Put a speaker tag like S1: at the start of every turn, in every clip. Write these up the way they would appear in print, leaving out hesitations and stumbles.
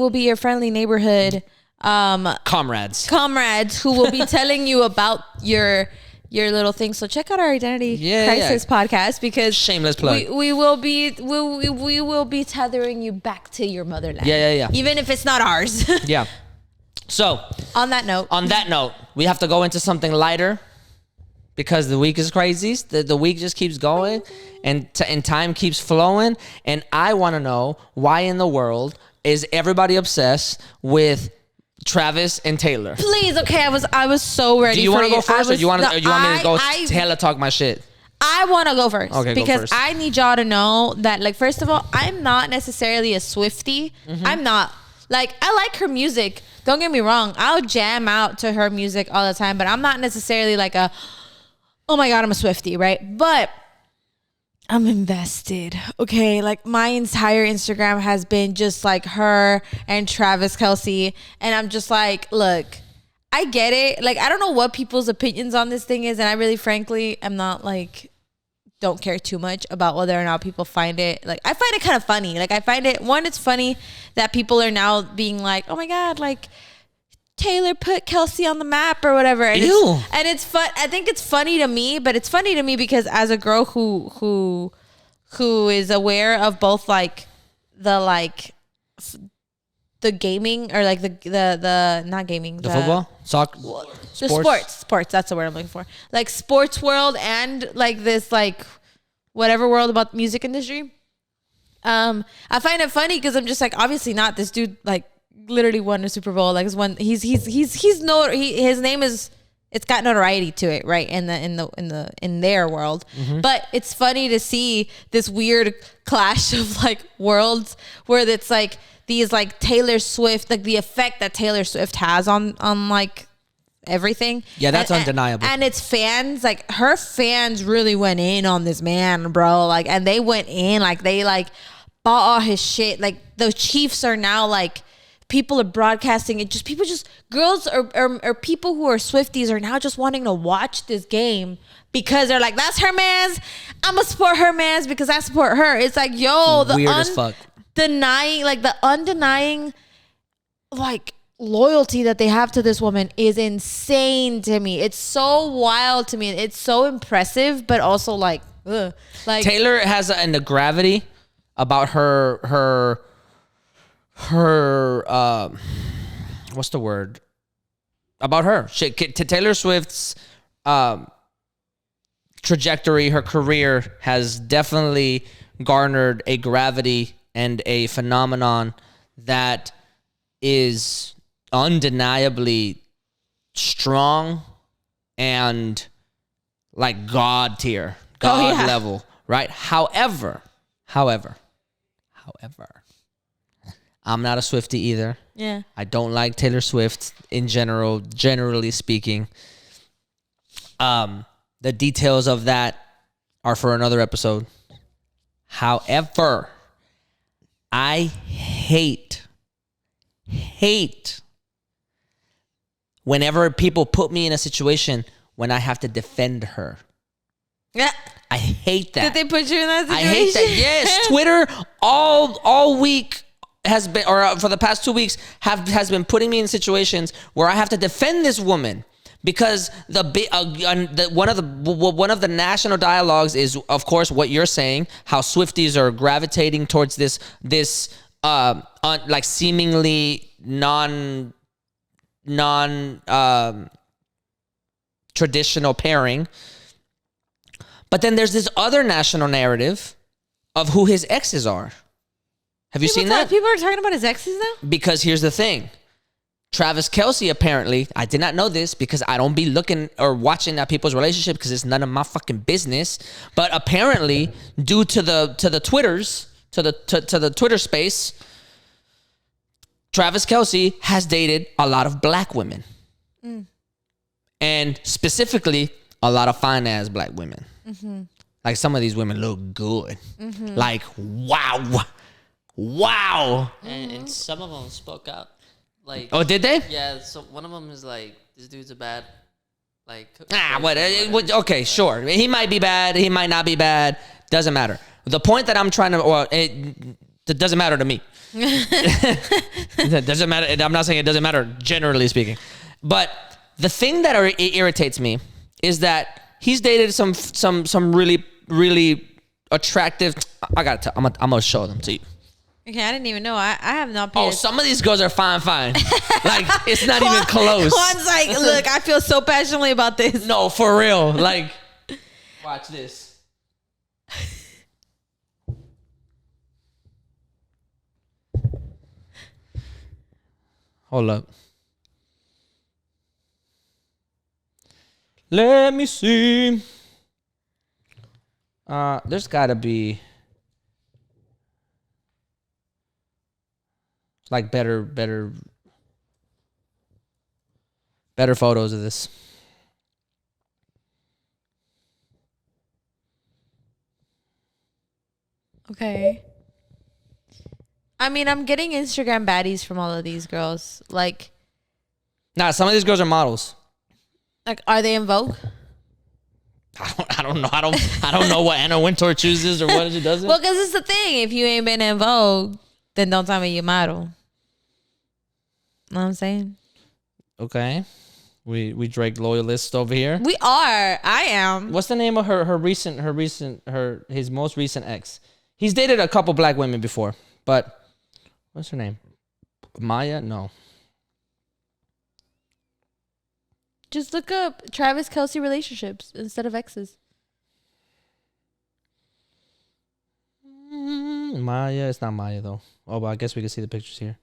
S1: will be your friendly neighborhood
S2: comrades
S1: who will be telling you about your little thing. So check out our identity crisis podcast, because
S2: shameless plug.
S1: We will be tethering you back to your motherland.
S2: Yeah.
S1: Even if it's not ours.
S2: Yeah. So
S1: on that note,
S2: we have to go into something lighter, because the week is crazy. The week just keeps going, and time keeps flowing. And I want to know, why in the world is everybody obsessed with Travis and Taylor?
S1: Please, okay, I was so ready.
S2: Do you want to go first, or you want me to go hella talk my shit?
S1: I want to go first.
S2: Okay,
S1: because
S2: go first.
S1: I need y'all to know that, like, first of all, I'm not necessarily a Swiftie.
S2: Mm-hmm.
S1: I'm not. Like, I like her music. Don't get me wrong. I'll jam out to her music all the time, but I'm not necessarily like oh my God, I'm a Swiftie, right? But I'm invested. Okay, like my entire Instagram has been just like her and Travis Kelce, and I'm just like, look, I get it. Like, I don't know what people's opinions on this thing is, and I really, frankly, am not like, don't care too much about whether or not people find it. Like, I find it kind of funny. Like, I find it, one, it's funny that people are now being like, oh my God, like Taylor put Kelce on the map or whatever. And
S2: Ew.
S1: It's fun. I think it's funny to me, but it's funny to me because as a girl who is aware of both like the gaming, or like the not gaming,
S2: the football, soccer,
S1: sports. That's the word I'm looking for. Like sports world, and like this like whatever world about the music industry. I find it funny because I'm just like, obviously not. This dude like literally won a Super Bowl. Like, his name is, it's got notoriety to it, right? In their world. Mm-hmm. But it's funny to see this weird clash of like worlds where it's like these like Taylor Swift, like the effect that Taylor Swift has on like everything.
S2: Yeah, that's undeniable.
S1: And its fans, like her fans really went in on this man, bro. Like, and they went in, like they like bought all his shit. Like the Chiefs are now like, people are broadcasting it. Girls or people who are Swifties are now just wanting to watch this game because they're like, that's her man's. I'm gonna support her man's because I support her. It's like, yo, the
S2: weird as fuck.
S1: Undenying like loyalty that they have to this woman is insane to me. It's so wild to me. It's so impressive, but also like, ugh. Like
S2: Taylor has a gravity about her what's the word about her shit to Taylor Swift's trajectory. Her career has definitely garnered a gravity and a phenomenon that is undeniably strong and like God tier, level, right? However, I'm not a Swiftie either.
S1: Yeah.
S2: I don't like Taylor Swift in general, generally speaking. The details of that are for another episode. However, I hate whenever people put me in a situation when I have to defend her.
S1: Yeah.
S2: I hate that.
S1: Did they put you in that situation?
S2: I hate that. Yes. Twitter all week has been, or for the past 2 weeks, has been putting me in situations where I have to defend this woman because one of the national dialogues is, of course, what you're saying, how Swifties are gravitating towards this like seemingly non traditional pairing. But then there's this other national narrative of who his exes are. Have you seen that?
S1: People are talking about his exes now?
S2: Because here's the thing. Travis Kelce, apparently, I did not know this because I don't be looking or watching at people's relationship because it's none of my fucking business. But apparently, due to the Twitters, to the Twitter space, Travis Kelce has dated a lot of black women. Mm. And specifically, a lot of fine-ass black women. Mm-hmm. Like, some of these women look good. Mm-hmm. Like, wow.
S3: And some of them spoke out. Like,
S2: oh, did they?
S3: Yeah. So one of them is like, this dude's a bad, like.
S2: Okay, sure. He might be bad. He might not be bad. Doesn't matter. The point that I'm trying to, That doesn't matter to me. That doesn't matter. I'm not saying it doesn't matter, generally speaking. But the thing that irritates me is that he's dated some really, really attractive. I'm gonna show them to you.
S1: Okay, I didn't even know. I have not.
S2: Oh, some of these girls are fine. Like, it's not even close.
S1: Juan's like, look, I feel so passionately about this.
S2: No, for real. Like, watch this. Hold up. Let me see. There's gotta be like better photos of this.
S1: Okay. I mean, I'm getting Instagram baddies from all of these girls. Like,
S2: Nah, some of these girls are models.
S1: Like, are they in Vogue?
S2: I don't know. I don't know what Anna Wintour chooses or what she doesn't.
S1: Well, because it's the thing. If you ain't been in Vogue, then don't tell me you model. Know what I'm saying?
S2: Okay. We Drake loyalists over here.
S1: We are. I am.
S2: What's the name of his most recent ex? He's dated a couple black women before, but what's her name? Maya? No.
S1: Just look up Travis Kelce relationships instead of exes.
S2: Maya. It's not Maya though. Oh, but I guess we can see the pictures here.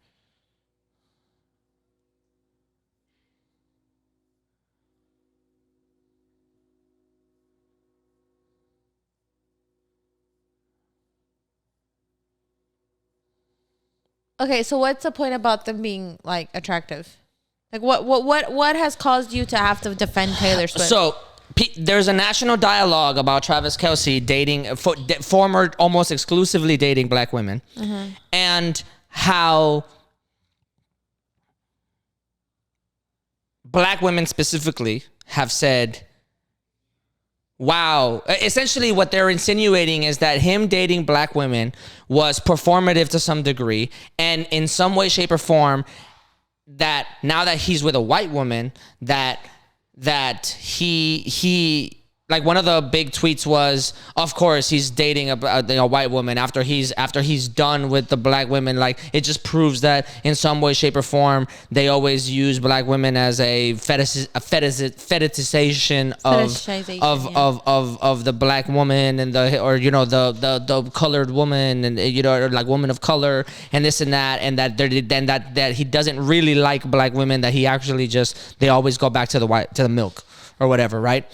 S1: Okay, so what's the point about them being like attractive? Like what has caused you to have to defend Taylor Swift?
S2: So there's a national dialogue about Travis Kelce dating former almost exclusively dating black women, and how black women specifically have said, wow, essentially what they're insinuating is that him dating black women was performative to some degree, and in some way, shape, or form, that now that he's with a white woman, that he like one of the big tweets was, of course he's dating a white woman after he's done with the black women. Like, it just proves that in some way, shape, or form they always use black women as a fetishization of the black woman and the colored woman, and or like woman of color and this and that, and that he doesn't really like black women, that he actually they always go back to the milk or whatever, right?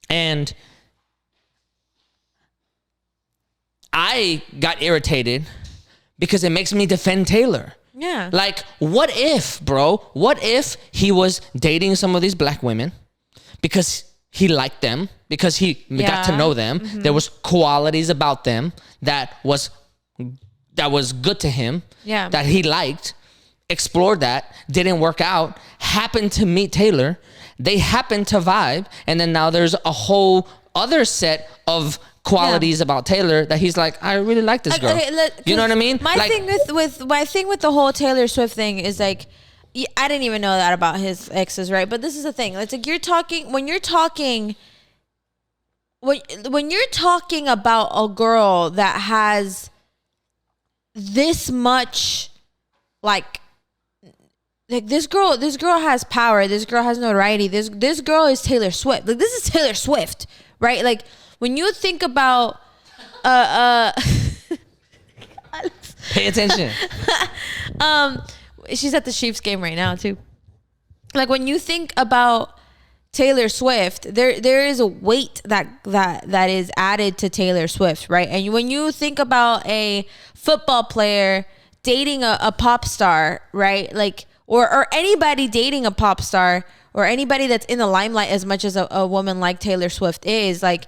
S2: And I got irritated because it makes me defend Taylor.
S1: Yeah.
S2: Like, what if, bro? What if he was dating some of these black women because he liked them, because he got to know them? Mm-hmm. There was qualities about them that was good to him, that he liked, explored that, didn't work out, happened to meet Taylor. They happen to vibe, and then now there's a whole other set of qualities about Taylor that he's like, I really like this girl. Okay, you know what I mean?
S1: My thing with the whole Taylor Swift thing is like, I didn't even know that about his exes, right? But this is the thing. It's like when you're talking about a girl that has this much like this girl has power. This girl has notoriety. This girl is Taylor Swift. Like, this is Taylor Swift, right? Like, when you think about
S2: pay attention.
S1: She's at the Chiefs game right now too. Like, when you think about Taylor Swift, there is a weight that is added to Taylor Swift, right? And when you think about a football player dating a pop star, right? Like, or anybody dating a pop star, or anybody that's in the limelight as much as a woman like Taylor Swift is, like,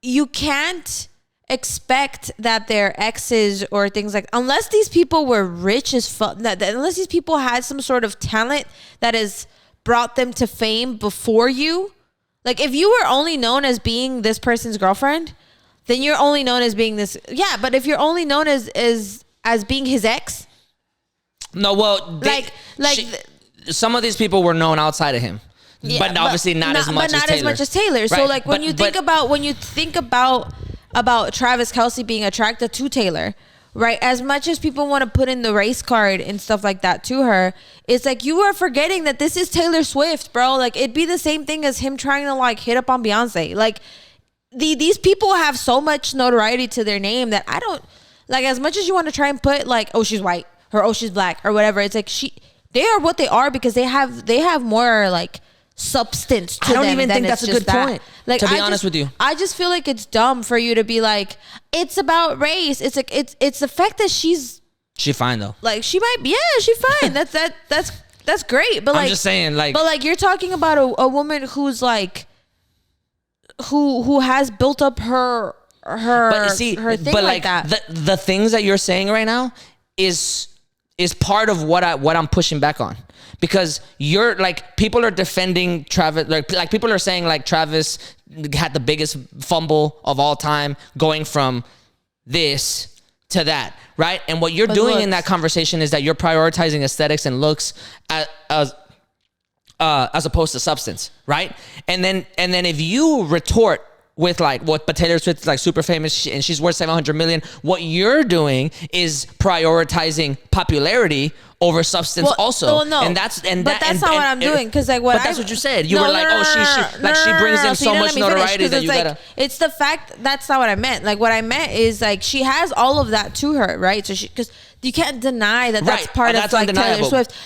S1: you can't expect that their exes or things like, unless these people were rich as fuck, unless these people had some sort of talent that has brought them to fame before you. Like, if you were only known as being this person's girlfriend, then you're only known as being this. Yeah, but if you're only known as being his ex,
S2: no, well, some of these people were known outside of him. Yeah, but obviously not as much as Taylor.
S1: So like when you think about Travis Kelce being attracted to Taylor, right? As much as people want to put in the race card and stuff like that to her, it's like you are forgetting that this is Taylor Swift, bro. Like it'd be the same thing as him trying to like hit up on Beyonce. Like these people have so much notoriety to their name that I don't like. As much as you want to try and put like, oh, she's white or oh, she's black or whatever, it's like they are what they are because they have more like substance to them.
S2: I don't even think that's a good point. Like, to be honest with you,
S1: I just feel like it's dumb for you to be like, it's about race. It's like it's the fact that she's
S2: fine though.
S1: Like she's fine. That's great. But like,
S2: I'm just saying, like,
S1: but like you're talking about a woman who's like, who has built up her thing but like that.
S2: The things that you're saying right now is part of what I'm pushing back on. Because you're like, people are defending Travis, like people are saying like Travis had the biggest fumble of all time going from this to that, right? And what you're doing in that conversation is that you're prioritizing aesthetics and looks as opposed to substance, right? And then if you retort with like but Taylor Swift is like super famous and she's worth 700 million. What you're doing is prioritizing popularity over substance also.
S1: Well, no.
S2: And that's not
S1: what I'm doing because like what.
S2: But that's what you said. You were like, she brings in so much notoriety that you gotta.
S1: It's the fact that's not what I meant. Like what I meant is like she has all of that to her, right? So because you can't deny that that's part of like Taylor Swift.